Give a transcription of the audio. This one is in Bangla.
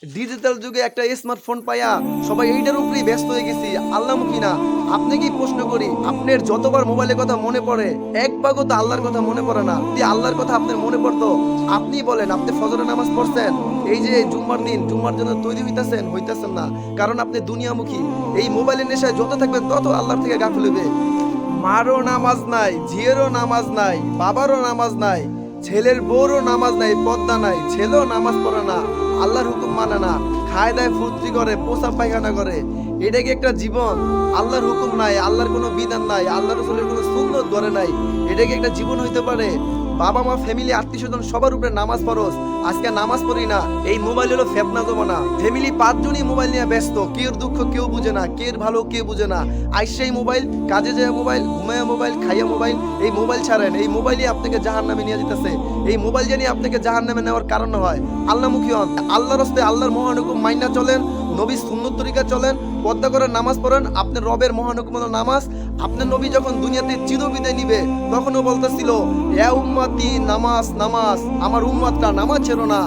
ডিজিটাল যুগে একটা স্মার্টফোন পাইয়া সবাই এইটার উপরেই ব্যস্ত হয়ে গেছি, আল্লাহমুখী না। আপনি কি প্রশ্ন করি, আপনার যতবার মোবাইলের কথা মনে পড়ে এক ভাগও তো আল্লাহর কথা মনে পড়ে না। যদি আল্লাহর কথা আপনার মনে পড়তো, আপনি বলেন আপনি ফজরের নামাজ পড়ছেন? এই যে জুম্মার দিন, জুম্মার জন্য তৈরি হইতাছেন না, কারণ আপনি দুনিয়ামুখী। এই মোবাইলের নেশায় যত থাকবেন তত আল্লাহর থেকে গাফিল হইবে। মারও নামাজ নাই, ঝিয়েরও নামাজ নাই, বাবারও নামাজ নাই, ছেলের বউরও নামাজ নাই, পর্দা নাই, ছেলেও নামাজ পড়ে না, আল্লাহর হুকুম মানে না, খায় দায় ফুর্তি করে, পোষা পায়খানা করে। এটা কি একটা জীবন? আল্লাহর হুকুম নাই, আল্লাহর কোনো বিধান নাই, আল্লাহ রসুলের কোনো সুন্নত ধরে নাই। এটা কি একটা জীবন হইতে পারে? বাবা মা, ফ্যামিলি, আত্মীয় স্বজন সবার উপরে নামাজ পড়স, আজকে নামাজ পড়ি না। এই মোবাইল হলো ফেতনা জমানা। ফ্যামিলি 5 জনই মোবাইল নিয়ে ব্যস্ত, কেউ দুঃখ কেউ বুঝে না, কেউ ভালো কেউ বুঝে না। আইসাই মোবাইল, কাজে যায় মোবাইল, ঘুমায় মোবাইল, খাইয়া মোবাইল। এই মোবাইল ছাড়েন, এই মোবাইলই আপনাকে জাহান্নামে নিয়ে যেতেছে। এই মোবাইল জানি আপনাকে জাহান্নামে নেওয়ার কারণ হয়। আল্লাহমুখী হন, আল্লাহর রাস্তায় আল্লাহর মহানুকুম মাইনা চলেন, নবীর সুন্নত তরিকা চলেন, পর্দা করে নামাজ পড়েন। আপনার রবের মহানুকুম হলো নামাজ। আপনার নবী যখন দুনিয়াতে চিরবিদায় নিবে তখনও বলতেছিল, ইয়া উম্মতি নামাজ নামাজ, আমার উম্মতটা নামাজ ছেড়ো না।